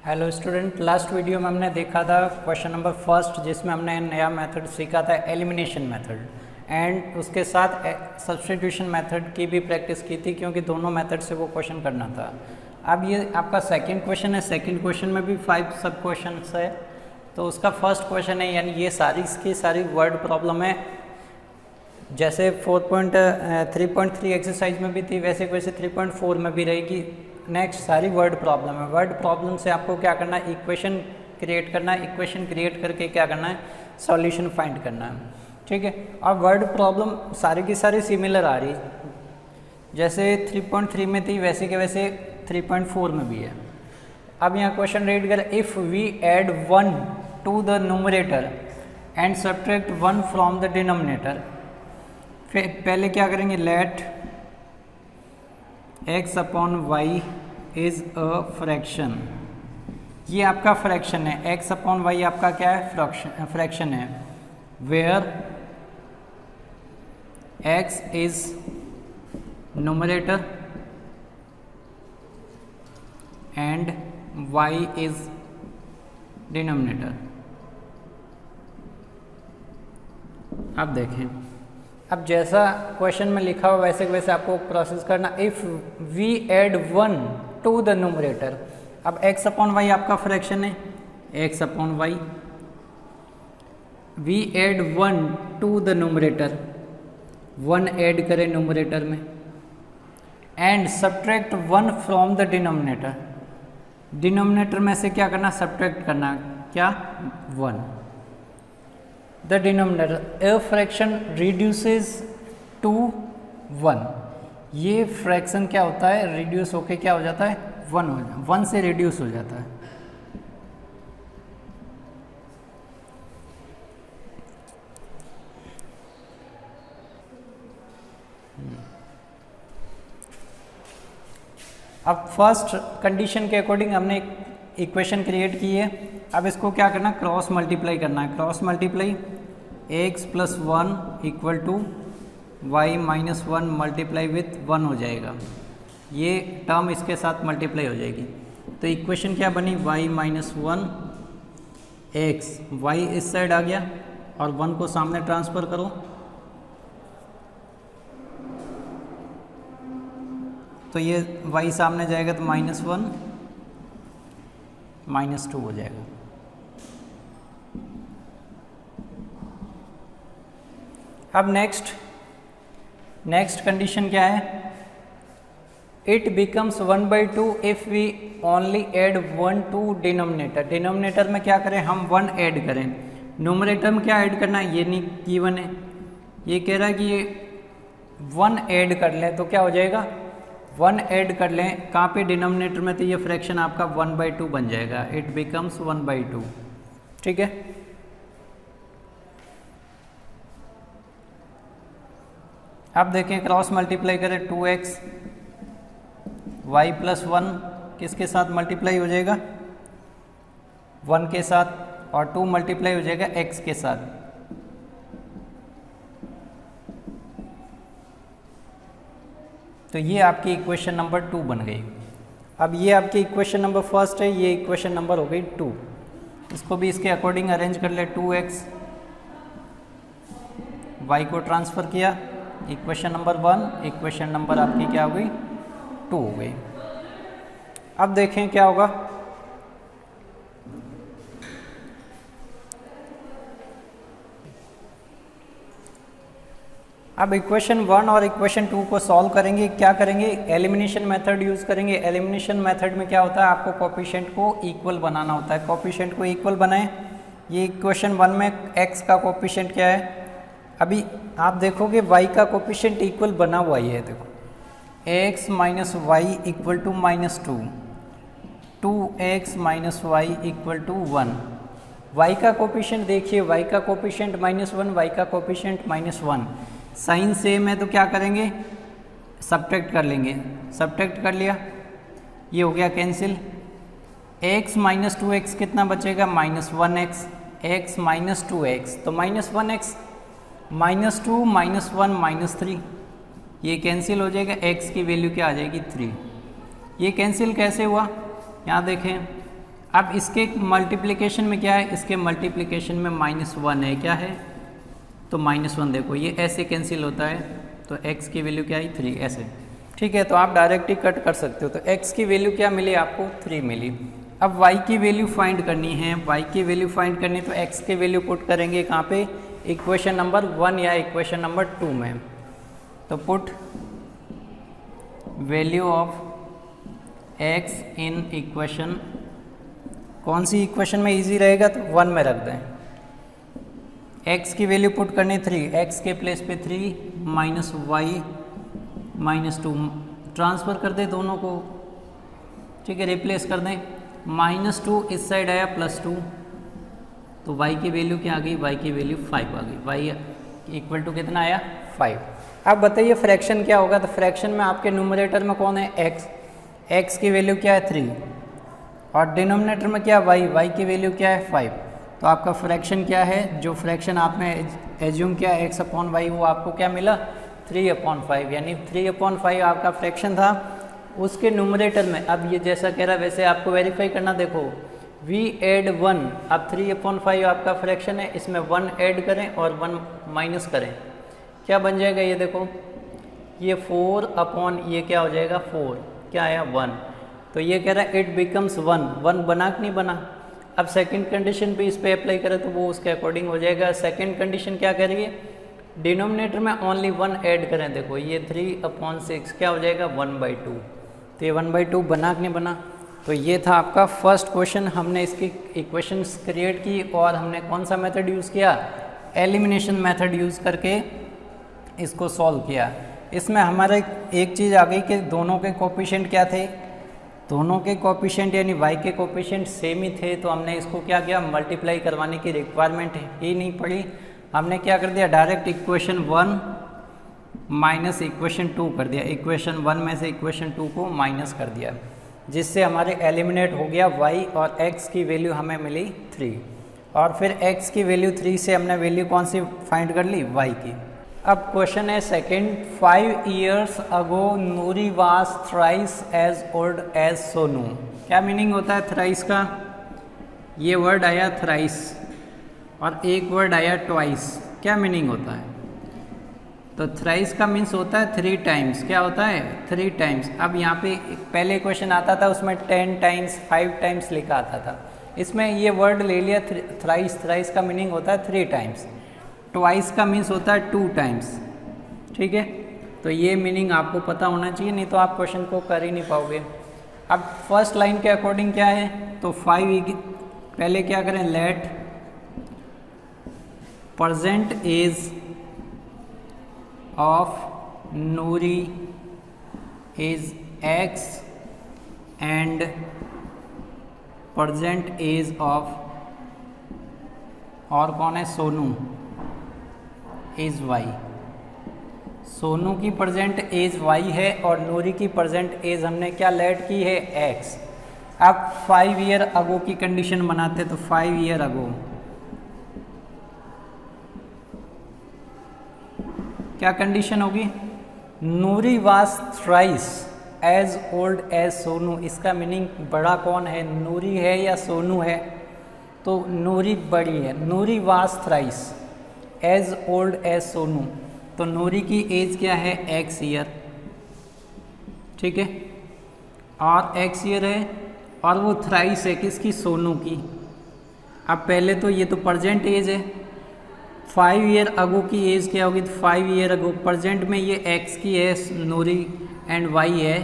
Hello student, last video में हमने देखा था क्वेश्चन नंबर फर्स्ट, जिसमें हमने नया मेथड सीखा था एलिमिनेशन मेथड, एंड उसके साथ सब्स्टिट्यूशन मेथड की भी प्रैक्टिस की थी, क्योंकि दोनों मेथड से वो क्वेश्चन करना था। अब ये आपका सेकंड क्वेश्चन है। सेकंड क्वेश्चन में भी 5 सब क्वेश्चन है। तो उसका फर्स्ट क्वेश्चन है, यानी ये सारी वर्ड प्रॉब्लम है। जैसे 3.3 एक्सरसाइज में भी थी, वैसे 3.4 में भी रहेगी। नेक्स्ट सारी वर्ड प्रॉब्लम है। वर्ड प्रॉब्लम से आपको क्या करना है, इक्वेशन क्रिएट करना है। इक्वेशन क्रिएट करके क्या करना है, सॉल्यूशन फाइंड करना है। ठीक है। और वर्ड प्रॉब्लम सारी की सारी सिमिलर आ रही, जैसे 3.3 में थी वैसे के वैसे 3.4 में भी है। अब यहाँ क्वेश्चन रीड करें, if we add 1 to the numerator and subtract 1 from the denominator. फिर पहले क्या करेंगे, let x upon y is a fraction. ये आपका फ्रैक्शन है। x अपॉन वाई आपका क्या है, फ्रैक्शन है। Where x is numerator and y is denominator. अब देखें, अब जैसा क्वेश्चन में लिखा हुआ वैसे वैसे आपको प्रोसेस करना। If we add 1 to the numerator, अब x अपॉन वाई आपका फ्रैक्शन है, x upon y. We add 1 to the numerator, 1 add करें न्यूमरेटर में, and subtract 1 from the denominator. Denominator में से क्या करना, सब्ट्रैक्ट करना, क्या, 1। The denominator, a fraction reduces to 1। ये फ्रैक्शन क्या होता है, रिड्यूस होके क्या हो जाता है, 1 हो जाता है, 1 से रिड्यूस हो जाता है। अब फर्स्ट कंडीशन के अकॉर्डिंग हमने इक्वेशन क्रिएट की है। अब इसको क्या करना, क्रॉस मल्टीप्लाई करना है। Cross multiply x plus 1 equal to y minus 1 multiply with 1 हो जाएगा। ये टर्म इसके साथ मल्टीप्लाई हो जाएगी। तो इक्वेशन क्या बनी, y माइनस 1 x, y इस साइड आ गया और 1 को सामने ट्रांसफ़र करो, तो ये y सामने जाएगा तो माइनस 1 माइनस 2 हो जाएगा। अब नेक्स्ट कंडीशन क्या है, it becomes 1/2 if we only add 1 to denominator. Denominator में क्या करें, हम 1 ऐड करें। न्यूमरेटर में क्या ऐड करना है, ये नहीं गिवन है। ये कह रहा है कि ये 1 ऐड कर लें तो क्या हो जाएगा, 1 ऐड कर लें कहाँ पे, डिनोमिनेटर में, तो ये फ्रैक्शन आपका 1/2 बन जाएगा। It becomes 1/2। ठीक है। अब देखें, क्रॉस मल्टीप्लाई करें, 2x y प्लस 1 किसके साथ मल्टीप्लाई हो जाएगा, 1 के साथ, और 2 मल्टीप्लाई हो जाएगा x के साथ। तो ये आपकी इक्वेशन नंबर 2 बन गई। अब ये आपकी इक्वेशन नंबर फर्स्ट है, ये इक्वेशन नंबर हो गई 2। इसको भी इसके अकॉर्डिंग अरेंज कर ले। 2x, y को ट्रांसफ़र किया, इक्वेशन नंबर 1, इक्वेशन नंबर आपकी क्या हो गई, 2 हो गई। अब देखें क्या होगा, अब इक्वेशन 1 और इक्वेशन 2 को सॉल्व करेंगे। क्या करेंगे, एलिमिनेशन मेथड यूज़ करेंगे। एलिमिनेशन मेथड में क्या होता है, आपको कोफिशिएंट को इक्वल बनाना होता है। कोफिशिएंट को इक्वल बनाएं। ये इक्वेशन 1 में x का कोफिशिएंट क्या है, अभी आप देखोगे y का कोफिशिएंट इक्वल बना हुआ ही है। देखो, x minus y equal to minus 2, 2x minus y equal to 1। y का कोफिशिएंट देखिए, y का कोफिशिएंट -1, y का कोफिशिएंट -1। साइन सेम है तो क्या करेंगे, सब्ट्रैक्ट कर लेंगे। सब्ट्रैक्ट कर लिया, ये हो गया कैंसिल। x माइनस 2x कितना बचेगा, -1x, x माइनस 2x, तो -1x, -2 -1 -3, ये कैंसिल हो जाएगा। x की वैल्यू क्या आ जाएगी, 3। ये कैंसिल कैसे हुआ, यहाँ देखें। अब इसके मल्टीप्लिकेशन में क्या है, इसके मल्टीप्लिकेशन में -1 है, क्या है तो -1 देखो ये ऐसे कैंसिल होता है, तो x की वैल्यू क्या आई 3 ऐसे, ठीक है। तो आप डायरेक्ट ही कट कर सकते हो। तो x की वैल्यू क्या मिली आपको 3 मिली। अब y की वैल्यू फाइंड करनी है, y की वैल्यू फाइंड करनी तो x की वैल्यू पुट करेंगे कहाँ पे, इक्वेशन नंबर 1 या इक्वेशन नंबर 2 में। तो put value of x in equation, कौन सी इक्वेशन में इजी रहेगा तो 1 में रख दें। x की वैल्यू पुट करनी 3, x के प्लेस पे 3 माइनस वाई माइनस 2 ट्रांसफ़र कर दें दोनों को, ठीक है, रिप्लेस कर दें। -2 इस साइड आया +2, तो y की वैल्यू क्या आ गई, y की वैल्यू 5 आ गई, y इक्वल टू कितना आया 5। अब बताइए फ्रैक्शन क्या होगा, तो फ्रैक्शन में आपके न्यूमरेटर में कौन है x की वैल्यू क्या है 3 और डिनोमिनेटर में क्या y की वैल्यू क्या है 5। तो आपका फ्रैक्शन क्या है, जो फ्रैक्शन आपने एज्यूम किया x/y वो आपको क्या मिला 3/5, यानी 3/5 आपका फ्रैक्शन था उसके न्यूमरेटर में। अब ये जैसा कह रहा वैसे आपको वेरीफाई करना, देखो v एड 1, अब 3/5 आपका फ्रैक्शन है, इसमें 1 ऐड करें और 1 माइनस करें, क्या बन जाएगा ये देखो, ये 4 ये क्या हो जाएगा 4, क्या आया 1। तो ये कह रहा है इट बिकम्स 1 बना कि नहीं बना। अब सेकंड कंडीशन भी इस पे अप्लाई करें तो वो उसके अकॉर्डिंग हो जाएगा। सेकंड कंडीशन क्या कह रही है, डिनोमिनेटर में ओनली 1 ऐड करें, देखो ये 3/6 क्या हो जाएगा 1/2। तो ये 1/2 बना कि नहीं बना। तो ये था आपका फर्स्ट क्वेश्चन, हमने इसकी इक्वेशंस क्रिएट की और हमने कौन सा मेथड यूज़ किया, एलिमिनेशन मेथड यूज़ करके इसको सॉल्व किया। इसमें हमारा एक चीज़ आ गई कि दोनों के कोफिशिएंट क्या थे, दोनों के कोफिशिएंट यानी y के कोफिशिएंट सेम ही थे, तो हमने इसको क्या किया, मल्टीप्लाई करवाने की रिक्वायरमेंट ही नहीं पड़ी। हमने क्या कर दिया, डायरेक्ट इक्वेशन 1 माइनस इक्वेशन 2 कर दिया, इक्वेशन 1 में से इक्वेशन 2 को माइनस कर दिया, जिससे हमारे एलिमिनेट हो गया y और x की वैल्यू हमें मिली 3। और फिर x की वैल्यू 3 से हमने वैल्यू कौन सी फाइंड कर ली, y की। अब क्वेश्चन है second, 5 years ago Noori was thrice as old as Sonu. क्या मीनिंग होता है थ्राइस का, ये वर्ड आया थ्राइस और एक वर्ड आया ट्वाइस, क्या मीनिंग होता है, तो थ्राइस का मीन्स होता है 3 टाइम्स, क्या होता है 3 टाइम्स। अब यहाँ पे पहले क्वेश्चन आता था उसमें 10 टाइम्स 5 टाइम्स लिखा आता था, इसमें ये वर्ड ले लिया थ्राइस, थ्राइस का मीनिंग होता है 3 टाइम्स, ट्वाइस का मीन्स होता है 2 टाइम्स, ठीक है। तो ये मीनिंग आपको पता होना चाहिए, नहीं तो आप क्वेश्चन को कर ही नहीं पाओगे। अब फर्स्ट लाइन के अकॉर्डिंग क्या है, तो 5 पहले क्या करें, let present age of Noori is x and present age of, और कौन है सोनू, एज y। सोनू की प्रेजेंट एज y है और नूरी की प्रेजेंट एज हमने क्या लेट की है x। अब 5 ईयर अगो की कंडीशन बनाते, तो 5 ईयर अगो क्या कंडीशन होगी, Noori was thrice as old as Sonu. इसका मीनिंग बड़ा कौन है, नूरी है या सोनू है, तो नूरी बड़ी है। Noori was thrice as old as Sonu, तो नूरी की एज क्या है x ईयर, ठीक है, और x ईयर है और वो थ्राइस है किसकी, सोनू की। अब पहले तो ये तो प्रेजेंट एज है, 5 ईयर अगो की एज क्या होगी, 5 ईयर अगो प्रेजेंट में ये x की है नूरी एंड y है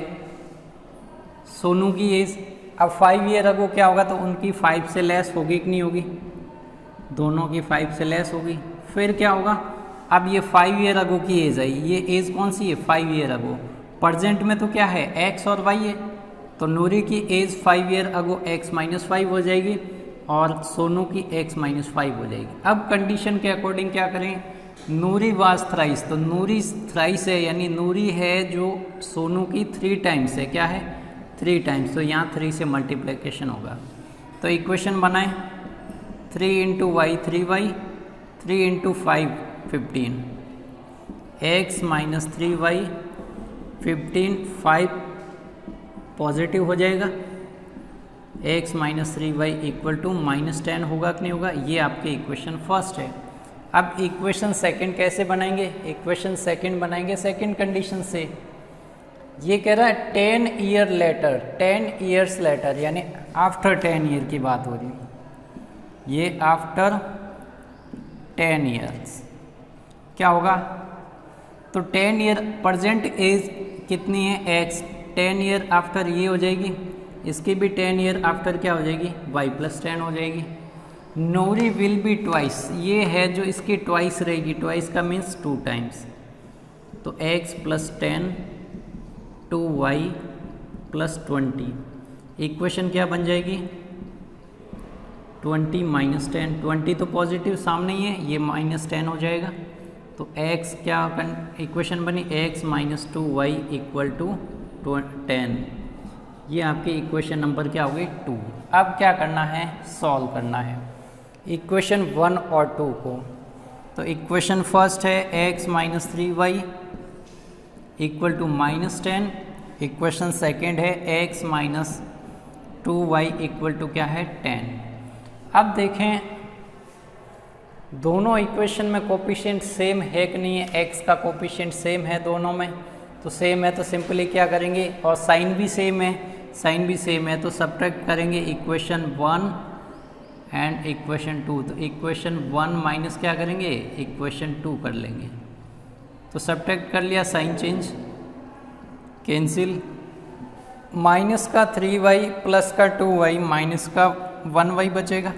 सोनू की एज। अब 5 ईयर अगो क्या होगा, तो उनकी 5 से लेस होगी कि नहीं होगी, दोनों की 5 से लेस होगी। फिर क्या होगा, अब ये 5 ईयर अगो की एज आई, ये एज कौन सी है 5 ईयर अगो, प्रेजेंट में तो क्या है x और y है, तो नूरी की एज 5 ईयर अगो x - 5 हो जाएगी और सोनू की x - 5 हो जाएगी। अब कंडीशन के अकॉर्डिंग क्या करें, नूरी वाज थ्राइस, तो नूरी थ्राइस है यानी नूरी है जो सोनू की 3 टाइम्स है, क्या है 3 टाइम्स, तो यहाँ 3 से मल्टीप्लिकेशन होगा। तो इक्वेशन बनाएं, 3 × y 3y, 3 × 5 15, x - 3y 15, 5 positive हो जाएगा x minus 3y equal to -10 होगा कि नहीं होगा, ये आपके इक्वेशन फर्स्ट है। अब इक्वेशन सेकंड कैसे बनाएंगे, इक्वेशन सेकंड बनाएंगे सेकंड कंडीशन से। ये कह रहा है 10 ईयर लेटर, 10 ईयर्स लेटर, यानी आफ्टर 10 ईयर की बात हो रही है, ये आफ्टर 10 ईयर्स क्या होगा, तो 10 ईयर प्रेजेंट एज कितनी है x, 10 ईयर आफ्टर ये हो जाएगी, इसकी भी 10 ईयर आफ्टर क्या हो जाएगी y + 10 हो जाएगी। नूरी विल बी ट्वाइस, ये है जो इसकी ट्वाइस रहेगी, ट्वाइस का मीन्स 2 टाइम्स, तो x + 10 2y + 20, इक्वेशन क्या बन जाएगी 20 - 10, 20 तो पॉजिटिव सामने ही है, ये -10 हो जाएगा, तो x क्या इक्वेशन बनी, x - 2y = 10, ये आपकी इक्वेशन नंबर क्या होगी 2। अब क्या करना है, सॉल्व करना है इक्वेशन 1 और 2 को। तो इक्वेशन फर्स्ट है x - 3y = -10, इक्वेशन सेकेंड है x - 2y = क्या है 10। अब देखें दोनों इक्वेशन में कोफिशिएंट सेम है कि नहीं है, x का कोफिशिएंट सेम है दोनों में, तो सेम है तो सिंपली क्या करेंगे, और साइन भी सेम है, साइन भी सेम है तो सब्ट्रैक्ट करेंगे इक्वेशन 1 एंड इक्वेशन 2, तो इक्वेशन 1 माइनस क्या करेंगे इक्वेशन 2 कर लेंगे, तो सब्ट्रैक्ट कर लिया, साइन चेंज कैंसिल, माइनस का 3y प्लस का 2y माइनस का 1y बचेगा,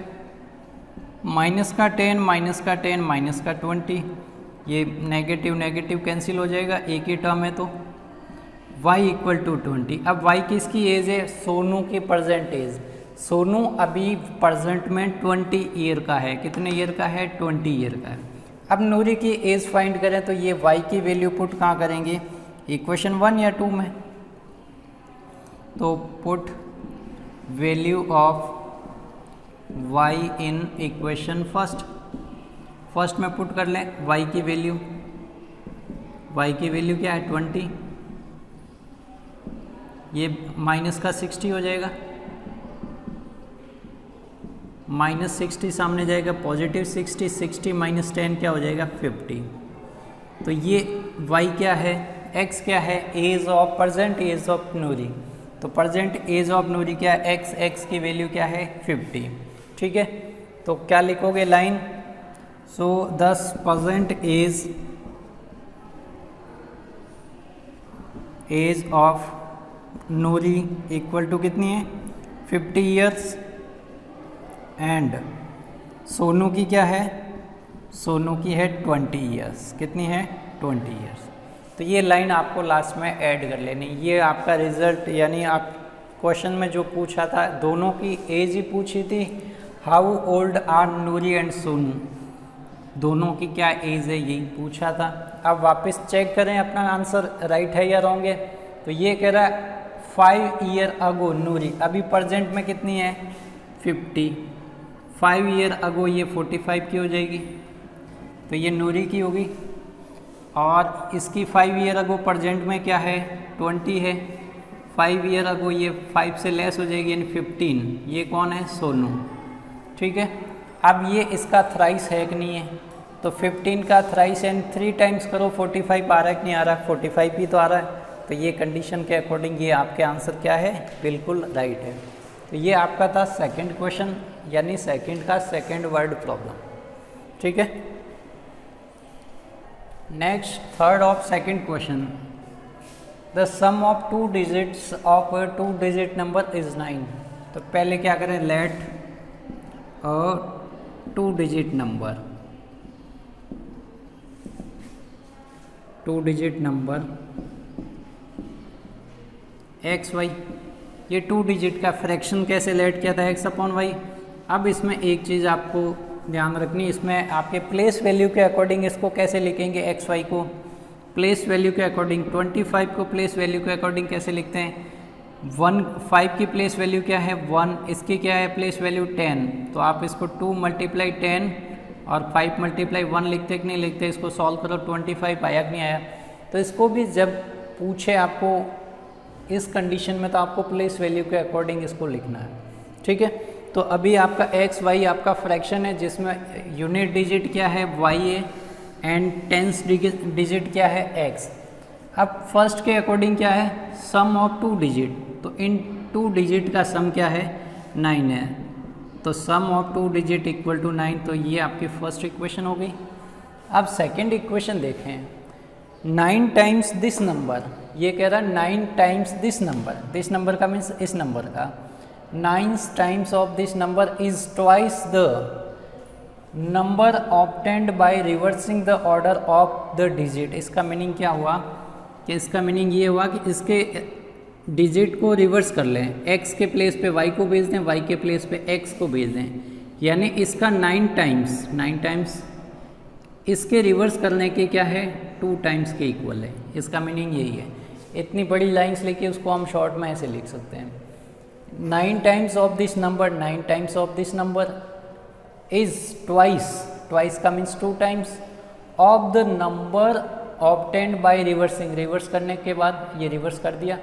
माइनस का 10 माइनस का 10 माइनस का 20, ये नेगेटिव नेगेटिव कैंसिल हो जाएगा, एक ही टर्म है तो y = 20। अब y किसकी एज है, सोनू की प्रेजेंट एज, सोनू अभी प्रेजेंट में 20 ईयर का है, कितने ईयर का है 20 ईयर का है। अब नूरी की एज फाइंड करें तो ये y की वैल्यू पुट कहाँ करेंगे, इक्वेशन 1 या 2 में, तो put value of y in equation first में पुट कर लें y की वैल्यू, y की वैल्यू क्या है 20, ये माइनस का 60 हो जाएगा, -60 सामने जाएगा, पॉजिटिव 60, 60 - 10 क्या हो जाएगा 50, तो ये y क्या है, x क्या है, age of present age of Noori, तो प्रेजेंट एज ऑफ नूरी क्या है x की वैल्यू क्या है 50, ठीक है। तो क्या लिखोगे line, so this present age of Noori equal to कितनी है 50 ईयर्स, एंड सोनू की क्या है, सोनू की है 20 ईयर्स, कितनी है 20 ईयर्स। तो ये लाइन आपको लास्ट में ऐड कर लेनी, ये आपका रिजल्ट, यानी आप क्वेश्चन में जो पूछा था दोनों की एज ही पूछी थी, how old are Noori and Sonu, दोनों की क्या एज है यही पूछा था। अब वापस चेक करें अपना आंसर राइट है या रॉन्ग है, तो ये कह रहा है 5 ईयर अगो नूरी, अभी प्रेजेंट में कितनी है 50, 5 ईयर अगो ये 45 की हो जाएगी, तो ये नूरी की होगी, और इसकी 5 ईयर अगो प्रेजेंट में क्या है 20 है, 5 ईयर अगो ये 5 से लेस हो जाएगी यानी 15, ये कौन है सोनू, ठीक है। अब ये इसका थ्राइस है कि नहीं है, तो 15 का थ्राइस एंड 3 टाइम्स करो 45 आ रहा है कि नहीं आ रहा है, 45 ही तो आ रहा है, तो ये कंडीशन के अकॉर्डिंग ये आपके आंसर क्या है बिल्कुल राइट है। तो ये आपका था सेकंड क्वेश्चन, यानी सेकंड का सेकंड वर्ड प्रॉब्लम, ठीक है। Next third of second question, the sum of 2 digits of 2 digit number is 9। तो पहले क्या करें, let a 2 digit number, 2 digit number XY, ये 2 डिजिट का फ्रैक्शन कैसे लेट किया था x/y। अब इसमें एक चीज़ आपको ध्यान रखनी, इसमें आपके प्लेस वैल्यू के अकॉर्डिंग इसको कैसे लिखेंगे XY को, प्लेस वैल्यू के अकॉर्डिंग 25 को प्लेस वैल्यू के अकॉर्डिंग कैसे लिखते हैं, 5 की प्लेस वैल्यू क्या है 1, इसकी क्या है प्लेस वैल्यू 10, तो आप इसको 2 × 10 और 5 × 1 लिखते कि नहीं लिखते, इसको सॉल्व करो 25 आया कि नहीं आया। तो इसको भी जब पूछे आपको इस कंडीशन में तो आपको प्लेस वैल्यू के अकॉर्डिंग इसको लिखना है, ठीक है। तो अभी आपका एक्स वाई आपका फ्रैक्शन है जिसमें यूनिट डिजिट क्या है वाई है एंड टेंस डिजिट क्या है एक्स। अब फर्स्ट के अकॉर्डिंग क्या है सम ऑफ 2 डिजिट, तो इन 2 डिजिट का सम क्या है 9 है, तो sum of 2 digit equal to 9, तो ये आपकी फर्स्ट इक्वेशन हो गई। अब सेकेंड इक्वेशन देखें, 9 टाइम्स दिस नंबर, ये कह रहा है 9 टाइम्स दिस नंबर का मीन्स इस नंबर का, 9 times of this number is twice the number obtained by reversing the order of the digit. इसका मीनिंग क्या हुआ कि इसका मीनिंग ये हुआ कि इसके डिजिट को रिवर्स कर लें, x के प्लेस पे y को भेज दें, y के प्लेस पे x को भेज दें, यानी इसका 9 टाइम्स इसके रिवर्स करने के क्या है 2 टाइम्स के इक्वल है। इसका मीनिंग यही है। इतनी बड़ी लाइंस लेके उसको हम शॉर्ट में ऐसे लिख सकते हैं, 9 times of this number, 9 times of this number is twice का means 2 times of the number obtained by reversing, reverse करने के बाद ये रिवर्स कर दिया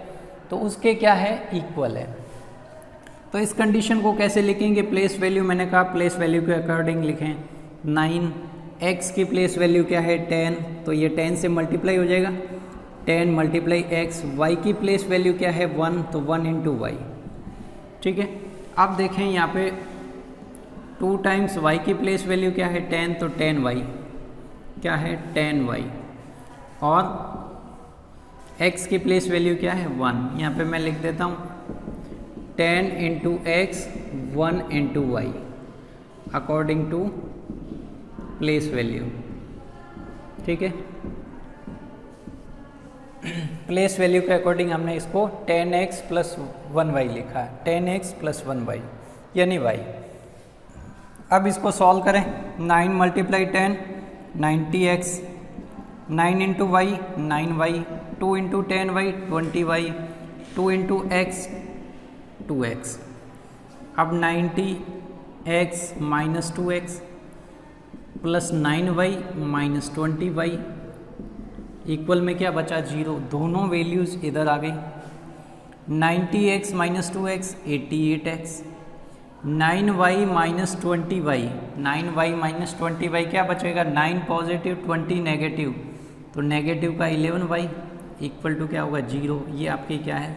तो उसके क्या है इक्वल है। तो इस कंडीशन को कैसे लिखेंगे, प्लेस वैल्यू, मैंने कहा प्लेस वैल्यू के अकॉर्डिंग लिखें। 9 x की प्लेस वैल्यू क्या है 10, तो ये 10 से मल्टीप्लाई हो जाएगा, 10 मल्टीप्लाई x। y की प्लेस वैल्यू क्या है 1, तो 1 इंटू वाई। ठीक है, अब देखें यहाँ पे 2 टाइम्स y की प्लेस वैल्यू क्या है 10, तो 10y क्या है 10y, और x की प्लेस वैल्यू क्या है 1। यहाँ पे मैं लिख देता हूँ 10 into x 1 into y according to place value. ठीक है, प्लेस वैल्यू के अकॉर्डिंग हमने इसको 10x प्लस 1y लिखा है, 10x प्लस 1y यानी y। अब इसको सॉल्व करें, 9 multiply 10 90x, 9 into y 9y, 2 into 10y 20y, 2 into x 2x। अब 90x minus 2x plus 9y minus 20y equal में क्या बचा 0, दोनों वैल्यूज़ इधर आ गई। 90x minus 2x 88x, 9y minus 20y, 9y minus 20y क्या बचेगा 9 पॉजिटिव 20 नेगेटिव, तो नेगेटिव का 11y इक्वल टू क्या होगा 0। ये आपकी क्या है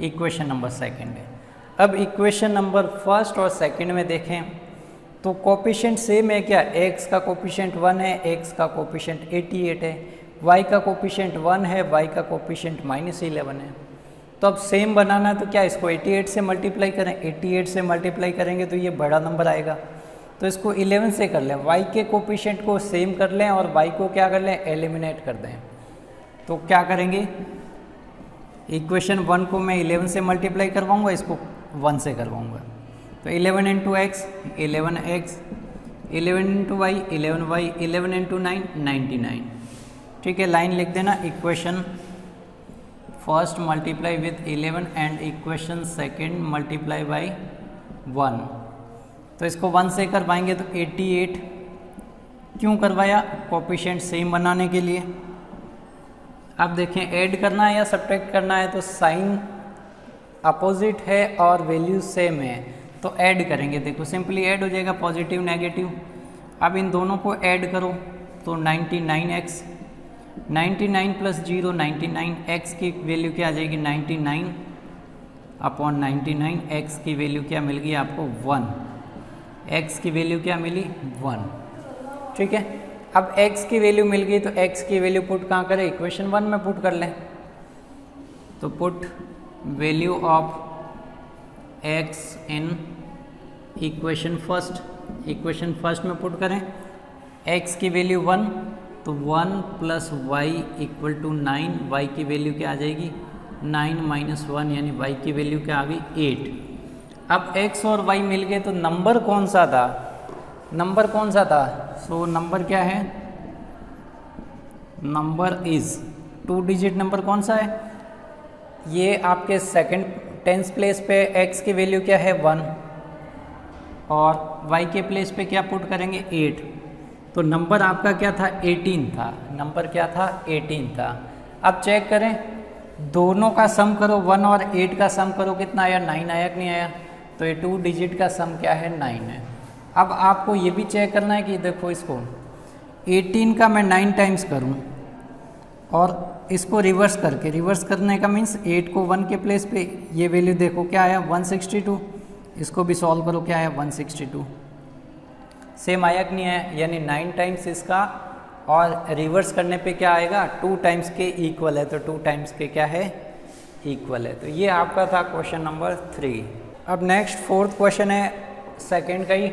इक्वेशन नंबर सेकंड है। अब इक्वेशन नंबर फर्स्ट और सेकंड में देखें तो कोफिशिएंट सेम है क्या, x का कोफिशिएंट 1 है, x का कोफिशिएंट 88 है, y का कोफिशिएंट 1 है, y का कोफिशिएंट -11 है। तो अब सेम बनाना है तो क्या इसको 88 से मल्टीप्लाई करें, 88 से मल्टीप्लाई करेंगे तो ये बड़ा नंबर आएगा, तो इसको 11 से कर लें, y के कोफिशिएंट को सेम कर लें और y को क्या कर लें एलिमिनेट कर दें। तो क्या करेंगे, इक्वेशन 1 को मैं 11 से मल्टीप्लाई करवाऊँगा, इसको 1 से करवाऊँगा, तो 11 into x 11x, 11 into y 11y, 11 into 9 99। ठीक है, लाइन लिख देना, equation first multiply with 11 and equation second multiply by 1। तो इसको 1 से करवाएंगे तो 88 क्यों करवाया, कोफिशिएंट सेम बनाने के लिए। अब देखें ऐड करना है या सब्ट्रैक्ट करना है, तो साइन अपोजिट है और वैल्यू सेम है तो ऐड करेंगे। देखो सिंपली ऐड हो जाएगा पॉजिटिव नेगेटिव। अब इन दोनों को ऐड करो तो 99x, 99 प्लस 0 99, x की वैल्यू क्या आ जाएगी 99 अपॉन 99, x की वैल्यू क्या मिल गई आपको 1, x की वैल्यू क्या मिली 1। ठीक है, अब x की वैल्यू मिल गई तो x की वैल्यू पुट कहाँ करें, इक्वेशन 1 में पुट कर लें। तो put value of x in equation first में पुट करें, x की वैल्यू 1 तो 1 plus y equal to 9, y की वैल्यू क्या आ जाएगी 9 माइनस 1 यानी y की वैल्यू क्या आ गई 8। अब x और y मिल गए तो नंबर कौन सा था, सो नंबर क्या है, नंबर इज 2 डिजिट नंबर कौन सा है, ये आपके सेकंड टेंस प्लेस पे x की वैल्यू क्या है 1 और y के प्लेस पे क्या पुट करेंगे 8, तो नंबर आपका क्या था 18 था, नंबर क्या था 18 था। अब चेक करें दोनों का सम करो, 1 और 8 का सम करो कितना आया 9 आया कि नहीं आया, तो ये 2 डिजिट का सम क्या है 9 है। अब आपको ये भी चेक करना है कि देखो इसको 18 का मैं 9 टाइम्स करूं और इसको रिवर्स करके, रिवर्स करने का मीन्स 8 को 1 के प्लेस पे, ये वैल्यू देखो क्या आया 162, इसको भी सॉल्व करो क्या आया 162, सेम आया कि नहीं है, यानी 9 टाइम्स इसका और रिवर्स करने पे क्या आएगा 2 टाइम्स के इक्वल है, तो 2 टाइम्स के क्या है इक्वल है। तो ये आपका था क्वेश्चन नंबर 3। अब नेक्स्ट 4th क्वेश्चन है सेकंड का ही।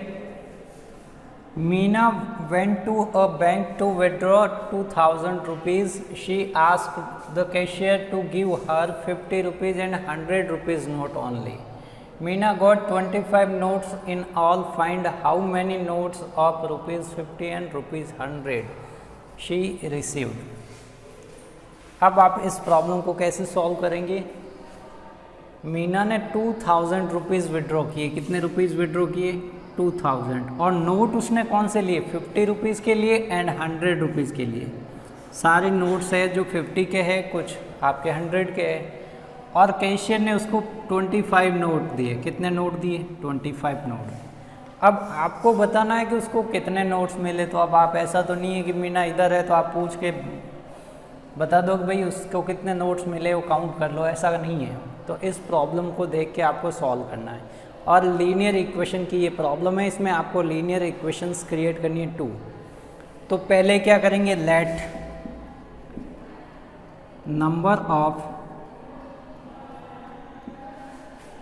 Meena went to a bank to withdraw 2000 rupees. She asked the cashier to give her 50 rupees and 100 rupees note only. Meena got 25 notes in all. Find how many notes of rupees 50 and rupees 100 she received. अब आप इस problem को कैसे solve करेंगे। मीना ने 2000 rupees withdraw किए, कितने rupees withdraw किए 2000, और नोट उसने कौन से लिए 50 रुपीज़ के लिए एंड 100 रुपीज़ के लिए। सारे नोट्स है जो 50 के हैं, कुछ आपके 100 के हैं, और कैशियर ने उसको 25 नोट दिए। कितने नोट दिए 25 नोट। अब आपको बताना है कि उसको कितने नोट्स मिले। तो अब आप ऐसा तो नहीं है कि मीना इधर है तो आप पूछ के बता दो कि भाई उसको कितने नोट्स मिले वो काउंट कर लो, ऐसा नहीं है। तो इस प्रॉब्लम को देख के आपको सॉल्व करना है। और लीनियर इक्वेशन की ये प्रॉब्लम है, in आपको लीनियर इक्वेशंस क्रिएट करनी है 2। तो पहले क्या करेंगे, let number of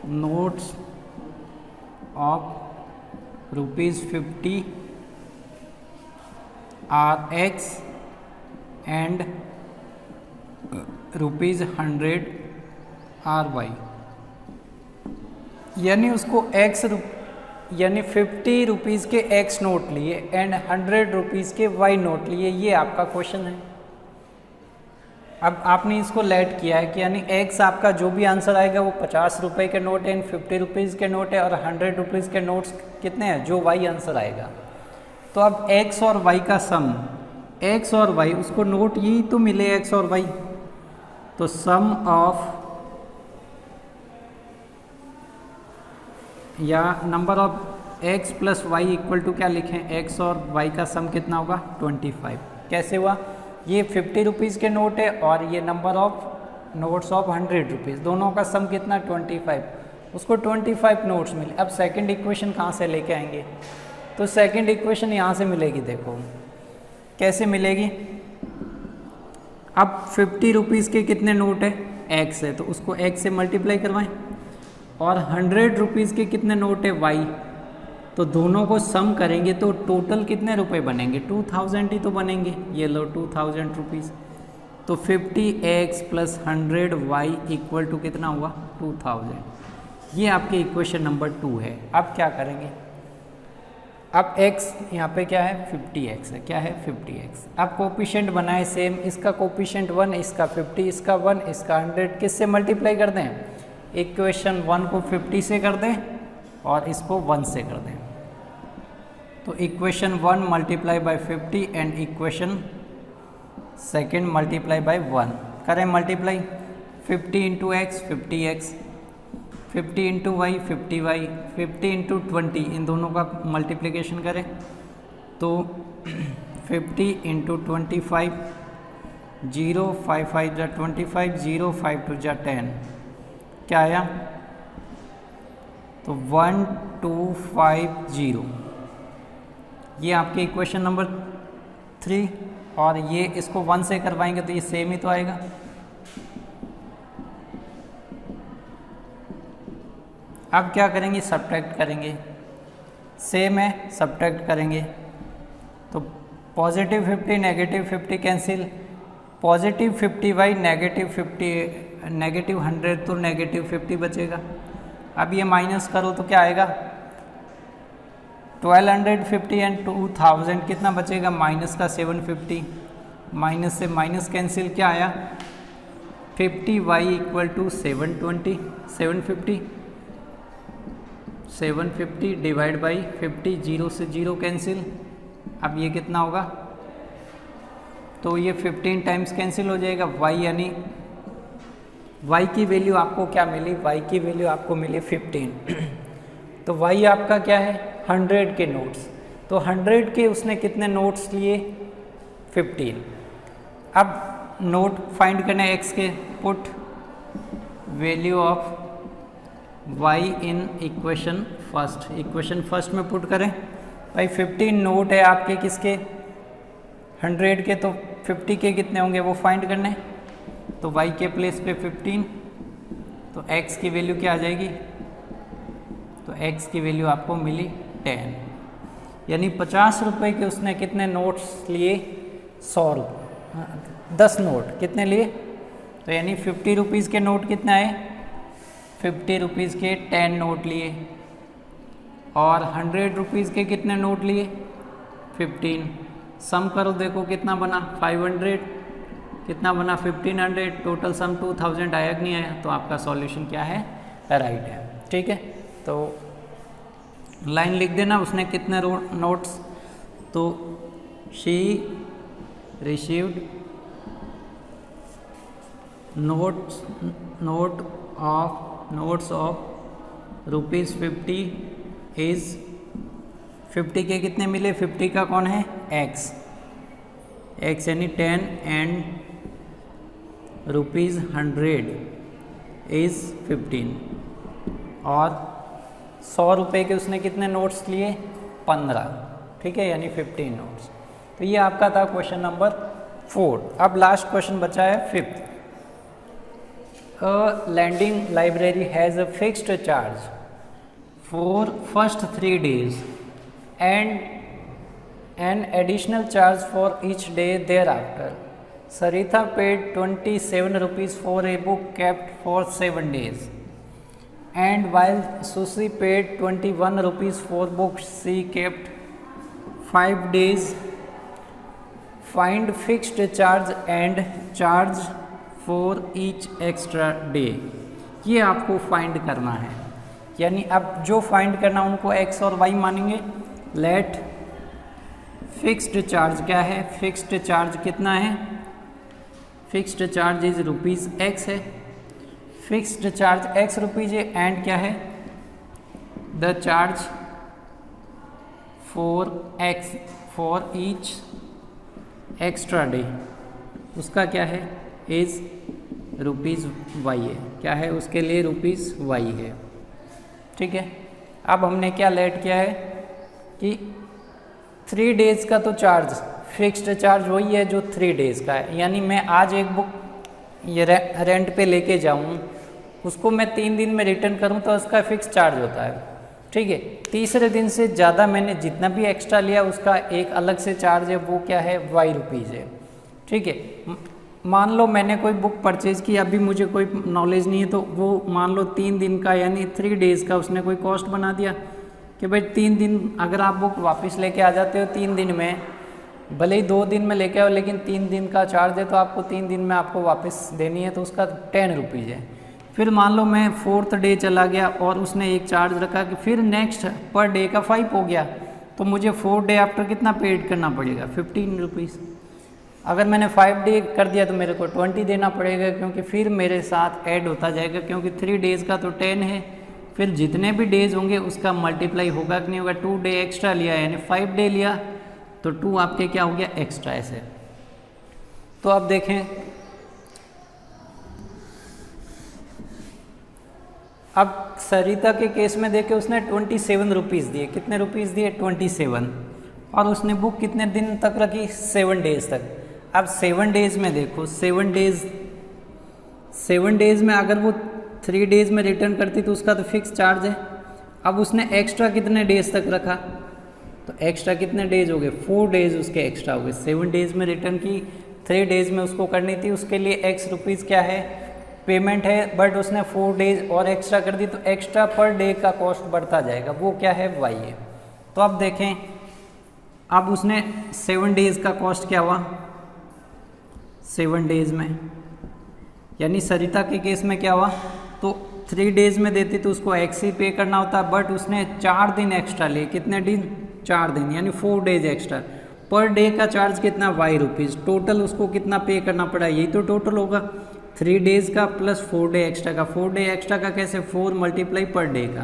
notes of ₹50 are x and ₹100 are y। यानी उसको यानी 50 रुपीज़ के x नोट लिए एंड 100 रुपीज़ के y नोट लिए। ये आपका क्वेश्चन है। अब आपने इसको लेट किया है कि यानी x आपका जो भी आंसर आएगा वो 50 रुपये के नोट है एंड 50 रुपीज़ के नोट है, और 100 रुपीज़ के नोट्स कितने हैं जो y आंसर आएगा। तो अब x और y का सम, x और y उसको नोट यही तो मिले x और y, तो सम ऑफ या number of x plus y equal to क्या लिखें, x और y का सम कितना होगा 25। कैसे हुआ, ये 50 रुपीज़ के नोट है और ये number of notes of 100 rupees, दोनों का सम कितना 25, उसको 25 नोट्स मिले। अब सेकंड इक्वेशन कहाँ से लेके आएंगे, तो सेकंड इक्वेशन यहाँ से मिलेगी। देखो कैसे मिलेगी, अब 50 रुपीज़ के कितने नोट है x है, तो उसको x से मल्टीप्लाई करवाएं, और 100 रुपीज़ के कितने नोट है y, तो दोनों को सम करेंगे तो टोटल कितने रुपए बनेंगे 2000 ही तो बनेंगे। ये लो 2000 रुपीज़, तो 50x plus 100y equal to कितना हुआ 2000। ये आपके इक्वेशन नंबर 2 है। अब क्या करेंगे, अब x यहाँ पे क्या है 50x है, क्या है 50x। अब कोपिशेंट बनाए सेम, इसका कोपिशेंट 1, इसका 50, इसका 1, इसका 100, किससे मल्टीप्लाई कर दें, इक्वेशन 1 को 50 से कर दें और इसको 1 से कर दें। तो equation 1 multiply by 50 and equation second multiply by 1 करें multiply, 50 into x 50x, 50 into y 50y, 50 into 20, इन दोनों का मल्टीप्लिकेशन करें तो 50 इंटू 25, 0 5 5 जा 25, 0 5 2 जा 10, क्या आया, तो 1250। ये आपके इक्वेशन नंबर 3, और ये इसको 1 से करवाएंगे तो ये सेम ही तो आएगा। अब क्या करेंगे, सब्ट्रैक्ट करेंगे, सेम है सब्ट्रैक्ट करेंगे तो positive 50 negative 50 cancel, positive 50y negative 50 negative 100 तो नेगेटिव 50 बचेगा। अब ये माइनस करो तो क्या आएगा 1250 एंड 2000 कितना बचेगा, माइनस का 750, माइनस से माइनस कैंसिल, क्या आया 50y equal to 720, 750 divide by 50, 0 से 0 कैंसिल। अब ये कितना होगा, तो ये 15 टाइम्स कैंसिल हो जाएगा। y यानी y की वैल्यू आपको क्या मिली, y की वैल्यू आपको मिली 15। तो वाई आपका क्या है 100 के नोट्स, तो 100 के उसने कितने नोट्स लिए 15। अब नोट फाइंड करने एक्स के, put value of y in equation first में पुट करें भाई। 15 नोट है आपके किसके 100 के, तो 50 के कितने होंगे वो फाइंड करने, तो y के प्लेस पे 15, तो x की वैल्यू क्या आ जाएगी, तो x की वैल्यू आपको मिली 10, यानी 50 रुपये के उसने कितने नोट्स लिए 10 नोट कितने लिए, तो यानी 50 रुपीज़ के नोट कितने आए 50 रुपीज़ के 10 नोट लिए, और 100 रुपीज़ के कितने नोट लिए 15, सम करो देखो कितना बना 500, कितना बना 1500, टोटल सम 2000 आया कि नहीं आया, तो आपका सॉल्यूशन क्या है राइट है। ठीक है, तो लाइन लिख देना उसने कितने नोट्स, तो she received notes of ₹50 is 50 के कितने मिले, 50 का कौन है x यानी 10 एंड ₹100 इज 15, और 100 रुपये के उसने कितने नोट्स लिए 15, ठीक है, यानी 15 नोट्स। तो ये आपका था क्वेश्चन नंबर 4। अब लास्ट क्वेश्चन बचा है 5th। A lending library has a fixed charge for first 3 days and an additional charge for each day thereafter. Saritha paid 27 rupees for a book kept for 7 days, and while Susie paid 21 rupees for books she kept 5 days. Find fixed charge and charge for each extra day. ये आपको find करना है, यानी अब जो find करना उनको x और y मानेंगे। लेट फिक्स्ड चार्ज क्या है, फिक्स्ड चार्ज कितना है, फिक्स्ड चार्ज इज ₹x है, फिक्स्ड चार्ज x रुपीज़ है, एंड क्या है the charge for each extra day, उसका क्या है इज ₹y है, क्या है उसके लिए ₹y है। ठीक है, अब हमने क्या लेट किया है कि 3 days का तो चार्ज फिक्स्ड चार्ज वही है जो 3 days का है, यानी मैं आज एक बुक ये रेंट पे लेके जाऊँ, उसको मैं 3 दिन में रिटर्न करूँ तो उसका फिक्स चार्ज होता है। ठीक है, तीसरे दिन से ज़्यादा मैंने जितना भी एक्स्ट्रा लिया उसका एक अलग से चार्ज है, वो क्या है y रुपीज़ है। ठीक है, मान लो मैंने कोई बुक परचेज़ की, अभी मुझे कोई नॉलेज नहीं है, तो वो मान लो 3 दिन का यानी 3 days का उसने कोई कॉस्ट बना दिया कि भाई 3 दिन अगर आप बुक वापस लेके आ जाते हो 3 दिन में, भले ही 2 दिन में लेके आओ लेकिन 3 दिन का चार्ज है, तो आपको 3 दिन में आपको वापस देनी है, तो उसका 10 रुपीज़ है। फिर मान लो मैं 4th डे चला गया और उसने एक चार्ज रखा कि फिर नेक्स्ट पर डे का 5 हो गया, तो मुझे 4 डे आफ्टर कितना पेड करना पड़ेगा 15 रुपीज़। अगर मैंने 5 डे कर दिया तो मेरे को 20 देना पड़ेगा, क्योंकि फिर मेरे साथ ऐड होता जाएगा, क्योंकि 3 days का तो 10 है, फिर जितने भी डेज होंगे उसका मल्टीप्लाई होगा कि नहीं होगा। 2 डे एक्स्ट्रा लिया यानी 5 डे लिया तो 2 आपके क्या हो गया एक्स्ट्रा ऐसे। तो अब देखें, अब सरिता के केस में देखें उसने 27 रुपीज़ दिए, कितने रुपीज़ दिए 27, और उसने बुक कितने दिन तक रखी 7 days तक। अब 7 days में देखो 7 days में अगर वो 3 days में रिटर्न करती तो उसका तो फिक्स चार्ज है। अब उसने एक्स्ट्रा कितने डेज तक रखा, तो एक्स्ट्रा कितने डेज हो गए 4 days उसके एक्स्ट्रा हो गए। 7 days में रिटर्न की, 3 days में उसको करनी थी, उसके लिए x रुपीज़ क्या है पेमेंट है, बट उसने 4 days और एक्स्ट्रा कर दी तो एक्स्ट्रा पर डे का कॉस्ट बढ़ता जाएगा, वो क्या है y है। तो अब देखें, अब उसने 7 days का कॉस्ट क्या हुआ 7 days में, यानी सरिता के केस में क्या हुआ, तो 3 days में देती तो उसको x ही पे करना होता, बट उसने 4 दिन एक्स्ट्रा लिए, कितने दिन 4 दिन, यानी 4 days एक्स्ट्रा, पर डे का चार्ज कितना y रुपीज़, टोटल उसको कितना पे करना पड़ा, यही तो टोटल होगा 3 days का प्लस 4 डे एक्स्ट्रा का। 4 डे एक्स्ट्रा का कैसे 4 मल्टीप्लाई पर डे का,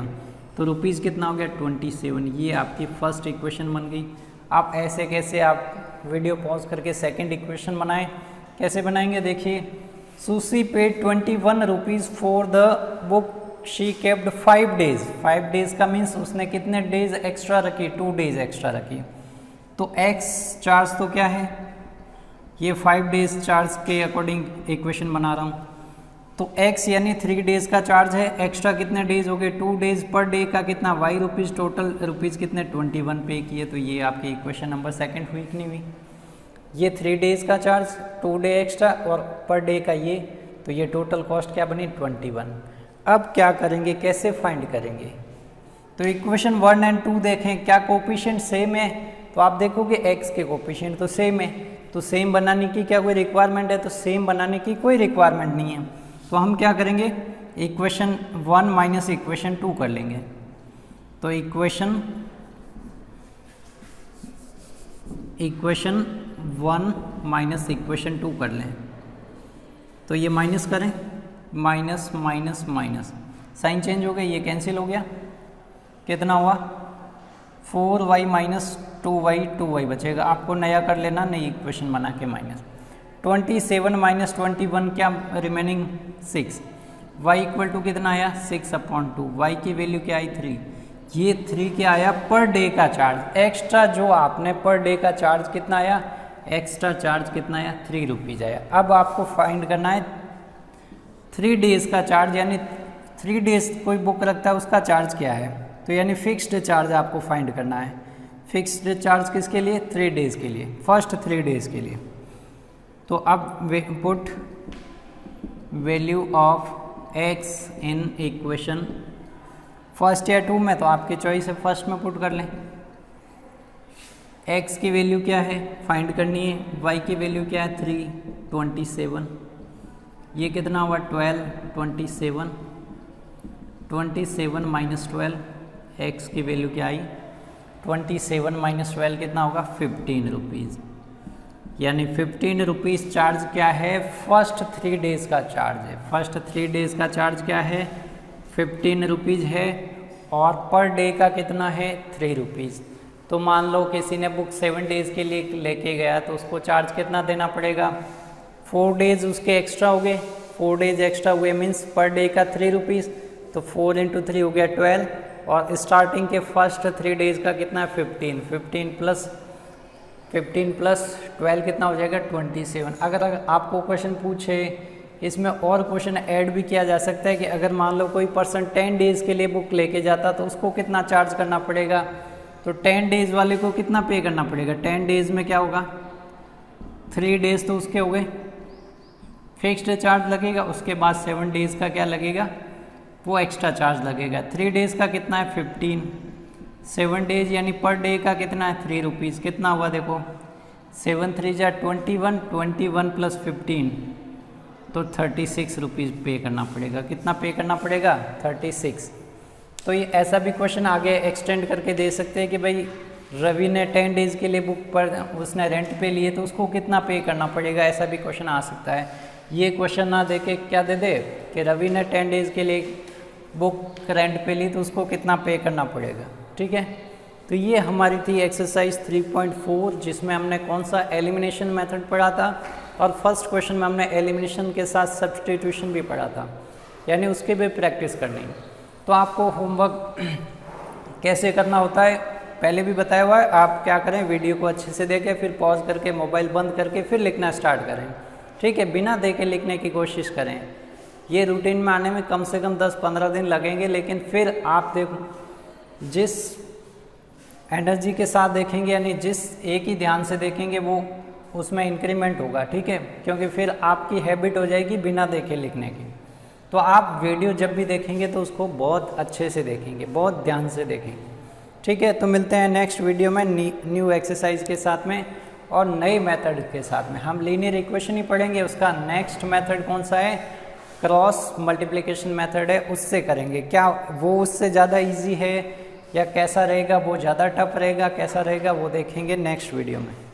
तो रुपीज़ कितना हो गया 27। ये आपकी फर्स्ट इक्वेशन बन गई। आप ऐसे कैसे आप वीडियो पॉज करके सेकंड इक्वेशन बनाएं, कैसे बनाएंगे देखिए। Sushi paid 21 rupees for the book she capped 5 days. 5 days का मीन्स उसने कितने डेज एक्स्ट्रा रखी, 2 डेज एक्स्ट्रा रखी। तो एक्स चार्ज तो क्या है, ये 5 डेज चार्ज के अकॉर्डिंग इक्वेशन बना रहा हूँ। तो x यानी 3 डेज का चार्ज है, एक्स्ट्रा कितने डेज हो गए 2 डेज, पर डे का कितना y रुपीज़, टोटल रुपीज़ कितने 21 पे किए। तो ये आपकी इक्वेशन नंबर सेकंड हुई कि नहीं हुई। ये 3 डेज का चार्ज, 2 डे एक्स्ट्रा और पर डे का ये, तो ये टोटल कॉस्ट क्या बनी 21। अब क्या करेंगे, कैसे फाइंड करेंगे। तो इक्वेशन 1 और 2 देखें, क्या कोफिशिएंट सेम है। तो आप देखोगे x के कोफिशिएंट तो सेम है, तो सेम बनाने की क्या कोई रिक्वायरमेंट है, तो सेम बनाने की कोई रिक्वायरमेंट नहीं है। तो हम क्या करेंगे, इक्वेशन 1 माइनस इक्वेशन 2 कर लेंगे। तो इक्वेशन 1 माइनस इक्वेशन 2 कर लें। तो ये माइनस करें, minus minus minus, sign change हो गया, ये कैंसिल हो गया, कितना हुआ 4y माइनस 2y बचेगा। आपको नया कर लेना, नई इक्वेशन बना के माइनस 27 माइनस 21 क्या रिमेनिंग 6। y इक्वल टू कितना आया 6/2। y की वैल्यू क्या आई 3। ये 3 क्या आया पर डे का चार्ज, एक्स्ट्रा जो आपने पर डे का चार्ज कितना आया, एक्स्ट्रा चार्ज कितना आया 3 रुपीज़ आया। अब आपको फाइंड करना है 3 डेज का चार्ज, यानी 3 डेज कोई बुक रखता है उसका चार्ज क्या है। तो यानी फिक्स्ड चार्ज आपको फाइंड करना है। फिक्स्ड चार्ज किसके लिए, 3 डेज के लिए, फर्स्ट 3 डेज के लिए। तो अब put value of x in equation first या 2 में, तो आपकी चॉइस है, फर्स्ट में पुट कर लें। x की वैल्यू क्या है फाइंड करनी है, y की वैल्यू क्या है 3, 27, ये कितना हुआ 12, 27 माइनस 12, x की वैल्यू क्या आई 27 माइनस 12 कितना होगा 15 रुपीज़। यानी 15 रुपीज़ चार्ज क्या है, फर्स्ट 3 डेज का चार्ज है। फर्स्ट 3 डेज का चार्ज क्या है 15 रुपीज़ है, और पर डे का कितना है 3 रुपीज़। तो मान लो किसी ने बुक 7 डेज़ के लिए लेके गया, तो उसको चार्ज कितना देना पड़ेगा, 4 डेज़ उसके एक्स्ट्रा हो गए, 4 डेज़ एक्स्ट्रा हुए मीन्स पर डे का 3 रुपीज़, तो 4 × 3 हो गया 12, और स्टार्टिंग के फर्स्ट 3 डेज़ का कितना है 15 प्लस 12 कितना हो जाएगा 27। अगर आपको क्वेश्चन पूछे, इसमें और क्वेश्चन ऐड भी किया जा सकता है कि अगर मान लो कोई पर्सन 10 डेज़ के लिए बुक लेके जाता तो उसको कितना चार्ज करना पड़ेगा। तो 10 डेज़ वाले को कितना पे करना पड़ेगा, 10 डेज़ में क्या होगा 3 डेज़ तो उसके हो गए, फिक्स्ड चार्ज लगेगा, उसके बाद 7 डेज़ का क्या लगेगा, वो एक्स्ट्रा चार्ज लगेगा। 3 डेज़ का कितना है 15, 7 डेज यानी पर डे का कितना है 3 रुपीज़, कितना हुआ देखो 7 3 जा 21, 21 प्लस 15 तो 36 रुपीज़ पे करना पड़ेगा। कितना पे करना पड़ेगा 36। तो ये ऐसा भी क्वेश्चन आगे एक्सटेंड करके दे सकते हैं कि भाई रवि ने 10 डेज़ के लिए बुक पर उसने रेंट पे लिए, तो उसको कितना पे करना पड़ेगा, ऐसा भी क्वेश्चन आ सकता है। ये क्वेश्चन ना दे के क्या दे दे कि रवि ने 10 डेज़ के लिए बुक रेंट पे ली, तो उसको कितना पे करना पड़ेगा। ठीक है, तो ये हमारी थी एक्सरसाइज 3.4, जिसमें हमने कौन सा एलिमिनेशन मेथड पढ़ा था, और फर्स्ट क्वेश्चन में हमने एलिमिनेशन के साथ सब्स्टिट्यूशन भी पढ़ा था, यानी उसके भी प्रैक्टिस करनी। तो आपको होमवर्क कैसे करना होता है पहले भी बताया हुआ है। आप क्या करें, वीडियो को अच्छे से देखें, फिर पॉज करके मोबाइल बंद करके फिर लिखना स्टार्ट करें। ठीक है, बिना देखे लिखने की कोशिश करें। ये रूटीन में आने में कम से कम 10-15 दिन लगेंगे, लेकिन फिर आप देखो जिस एनर्जी के साथ देखेंगे, यानी जिस एक ही ध्यान से देखेंगे, वो उसमें इंक्रीमेंट होगा। ठीक है, क्योंकि फिर आपकी हैबिट हो जाएगी बिना देखे लिखने की। तो आप वीडियो जब भी देखेंगे तो उसको बहुत अच्छे से देखेंगे, बहुत ध्यान से देखेंगे। ठीक है, तो मिलते हैं नेक्स्ट वीडियो में न्यू एक्सरसाइज के साथ में और नए मेथड के साथ में। हम लीनियर इक्वेशन ही पढ़ेंगे, उसका नेक्स्ट मेथड कौन सा है, क्रॉस मल्टीप्लिकेशन मेथड है, उससे करेंगे। क्या वो उससे ज़्यादा इजी है या कैसा रहेगा, वो ज़्यादा टफ रहेगा, कैसा रहेगा, वो देखेंगे नेक्स्ट वीडियो में।